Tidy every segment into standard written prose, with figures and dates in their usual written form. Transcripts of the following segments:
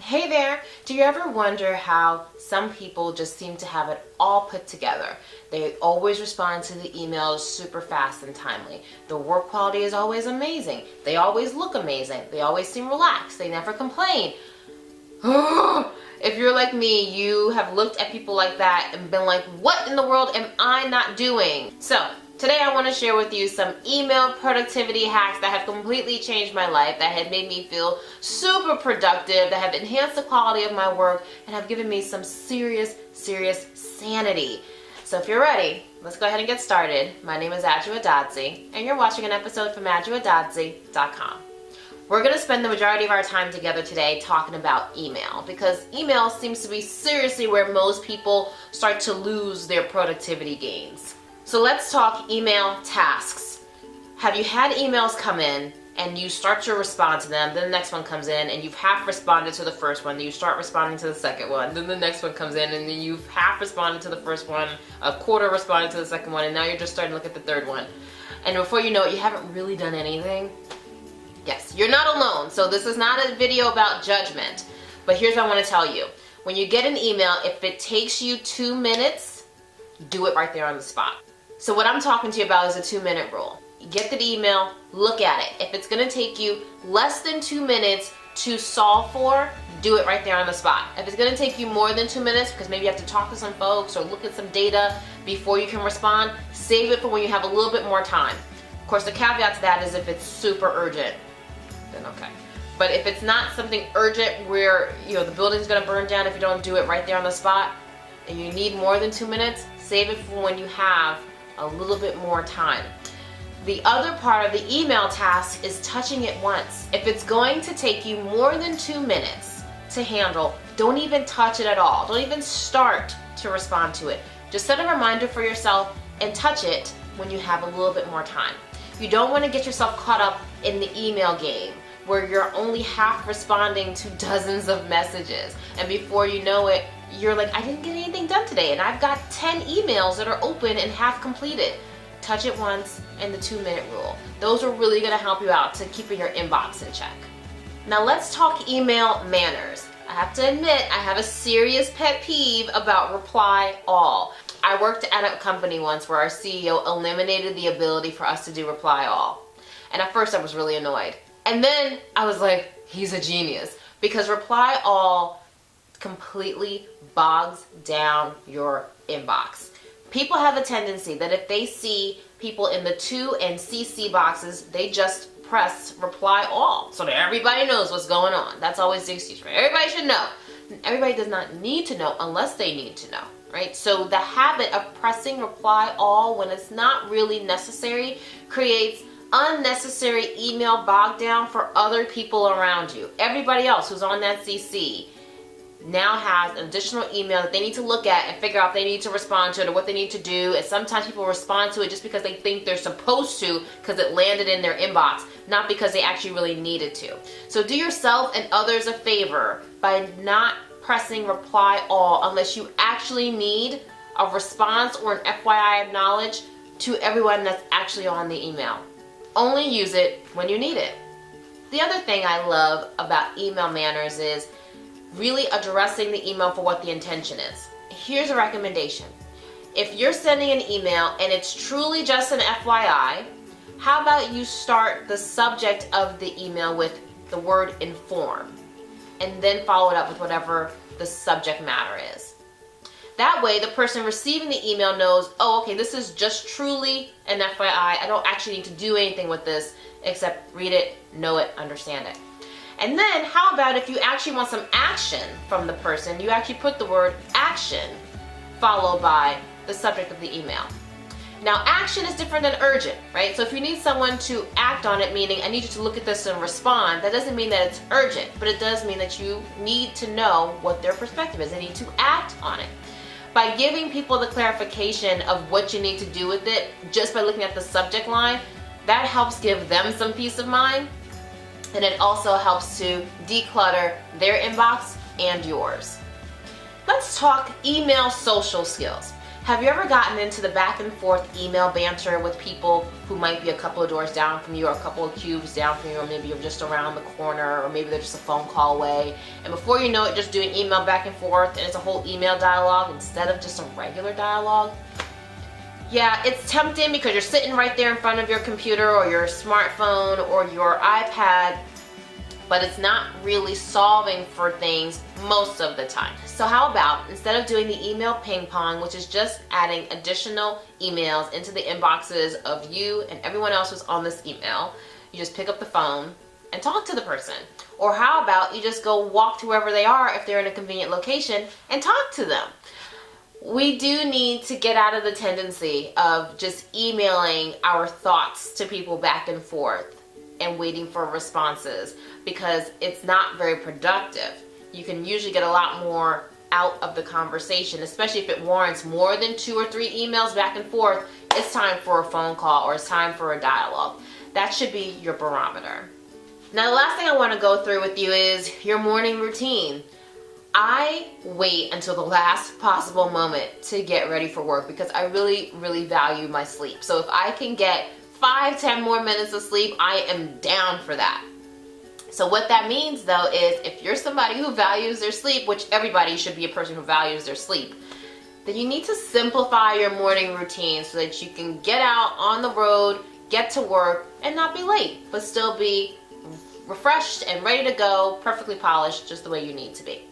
Hey there! Do you ever wonder how some people just seem to have it all put together? They always respond to the emails super fast and timely. The work quality is always amazing. They always look amazing. They always seem relaxed. They never complain. If you're like me, you have looked at people like that and been like, what in the world am I not doing? So, today I want to share with you some email productivity hacks that have completely changed my life, that have made me feel super productive, that have enhanced the quality of my work, and have given me some serious sanity. So if you're ready, let's go ahead and get started. My name is Adwoa, and you're watching an episode from adwoa.com. We're going to spend the majority of our time together today talking about email, because email seems to be seriously where most people start to lose their productivity gains. So let's talk email tasks. Have you had emails come in and you start to respond to them, then the next one comes in and you've half responded to the first one, then you start responding to the second one, then the next one comes in and then you've half responded to the first one, a quarter responded to the second one, and now you're just starting to look at the third one. And before you know it, you haven't really done anything. Yes, you're not alone. So this is not a video about judgment, but here's what I want to tell you. When you get an email, if it takes you 2 minutes, do it right there on the spot. So what I'm talking to you about is a 2-minute rule. You get the email, look at it. If it's going to take you less than 2 minutes to solve for, do it right there on the spot. If it's going to take you more than 2 minutes, because maybe you have to talk to some folks or look at some data before you can respond, save it for when you have a little bit more time. Of course, the caveat to that is if it's super urgent, then okay. But if it's not something urgent where, the building's going to burn down if you don't do it right there on the spot, and you need more than 2 minutes, save it for when you have a little bit more time. The other part of the email task is touching it once. If it's going to take you more than 2 minutes to handle, don't even touch it at all. Don't even start to respond to it. Just set a reminder for yourself and touch it when you have a little bit more time. You don't want to get yourself caught up in the email game where you're only half responding to dozens of messages, and before you know it, you're like, I didn't get anything done today, and I've got 10 emails that are open and half completed. Touch it once and the 2-minute rule. Those are really going to help you out to keeping your inbox in check. Now let's talk email manners. I have to admit, I have a serious pet peeve about reply all. I worked at a company once where our CEO eliminated the ability for us to do reply all. And at first I was really annoyed. And then I was like, he's a genius. Because reply all completely bogs down your inbox. People have a tendency that if they see people in the to and CC boxes, they just press reply all so that everybody knows what's going on. That's always the excuse, right? Everybody should know. Everybody does not need to know unless they need to know, right? So the habit of pressing reply all when it's not really necessary creates unnecessary email bog down for other people around you. Everybody else who's on that CC now has an additional email that they need to look at and figure out if they need to respond to it or what they need to do. And sometimes people respond to it just because they think they're supposed to, because it landed in their inbox, not because they actually really needed to. So do yourself and others a favor by not pressing reply all unless you actually need a response or an FYI acknowledge to everyone that's actually on the email. Only use it when you need it. The other thing I love about email manners is really addressing the email for what the intention is. Here's a recommendation. If you're sending an email and it's truly just an FYI, how about you start the subject of the email with the word inform, and then follow it up with whatever the subject matter is. That way, the person receiving the email knows, oh, okay, this is just truly an FYI. I don't actually need to do anything with this except read it, know it, understand it. And then, how about if you actually want some action from the person, you actually put the word action followed by the subject of the email. Now, action is different than urgent, right? So if you need someone to act on it, meaning I need you to look at this and respond, that doesn't mean that it's urgent, but it does mean that you need to know what their perspective is. They need to act on it. By giving people the clarification of what you need to do with it, just by looking at the subject line, that helps give them some peace of mind, and it also helps to declutter their inbox and yours. Let's talk email social skills. Have you ever gotten into the back and forth email banter with people who might be a couple of doors down from you or a couple of cubes down from you, or maybe you're just around the corner, or maybe they're just a phone call away, and before you know it, just doing email back and forth, and it's a whole email dialogue instead of just a regular dialogue? Yeah, it's tempting because you're sitting right there in front of your computer or your smartphone or your iPad, but it's not really solving for things most of the time. So how about, instead of doing the email ping pong, which is just adding additional emails into the inboxes of you and everyone else who's on this email, you just pick up the phone and talk to the person. Or how about you just go walk to wherever they are if they're in a convenient location and talk to them. We do need to get out of the tendency of just emailing our thoughts to people back and forth and waiting for responses, because it's not very productive. You can usually get a lot more out of the conversation, especially if it warrants more than 2 or 3 emails back and forth. It's time for a phone call or it's time for a dialogue. That should be your barometer. Now, the last thing I want to go through with you is your morning routine. I wait until the last possible moment to get ready for work because I really, really value my sleep. So if I can get 5-10 more minutes of sleep, I am down for that. So what that means though is, if you're somebody who values their sleep, which everybody should be a person who values their sleep, then you need to simplify your morning routine so that you can get out on the road, get to work, and not be late, but still be refreshed and ready to go, perfectly polished, just the way you need to be.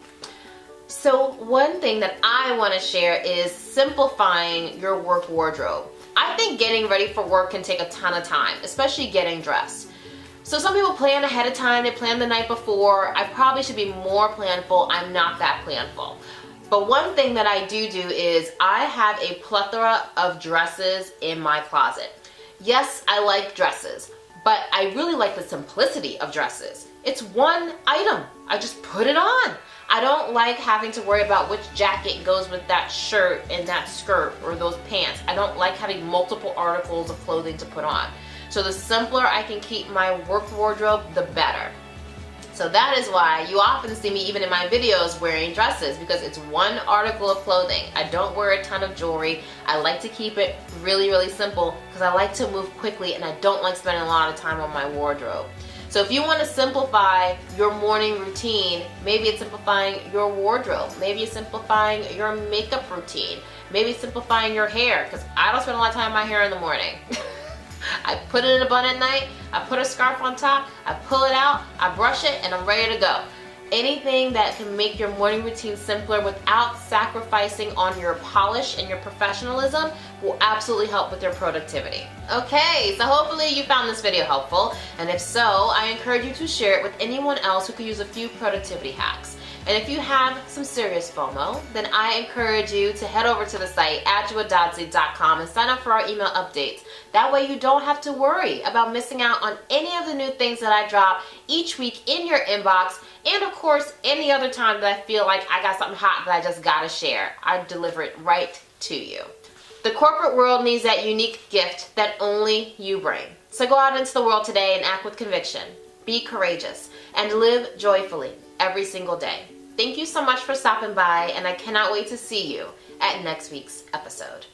So one thing that I want to share is simplifying your work wardrobe. I think getting ready for work can take a ton of time, especially getting dressed. So some people plan ahead of time, they plan the night before. I probably should be more planful. I'm not that planful. But one thing that I do is I have a plethora of dresses in my closet. Yes, I like dresses, but I really like the simplicity of dresses. It's one item. I just put it on. I don't like having to worry about which jacket goes with that shirt and that skirt or those pants. I don't like having multiple articles of clothing to put on. So the simpler I can keep my work wardrobe, the better. So that is why you often see me even in my videos wearing dresses, because it's one article of clothing. I don't wear a ton of jewelry. I like to keep it really, really simple because I like to move quickly and I don't like spending a lot of time on my wardrobe. So if you want to simplify your morning routine, maybe it's simplifying your wardrobe. Maybe it's simplifying your makeup routine. Maybe it's simplifying your hair, because I don't spend a lot of time on my hair in the morning. I put it in a bun at night, I put a scarf on top, I pull it out, I brush it, and I'm ready to go. Anything that can make your morning routine simpler without sacrificing on your polish and your professionalism will absolutely help with your productivity. Okay, so hopefully you found this video helpful, and if so, I encourage you to share it with anyone else who could use a few productivity hacks. And if you have some serious FOMO, then I encourage you to head over to the site, adwoa.com, and sign up for our email updates. That way you don't have to worry about missing out on any of the new things that I drop each week in your inbox, and of course, any other time that I feel like I got something hot that I just gotta share. I deliver it right to you. The corporate world needs that unique gift that only you bring. So go out into the world today and act with conviction. Be courageous and live joyfully every single day. Thank you so much for stopping by, and I cannot wait to see you at next week's episode.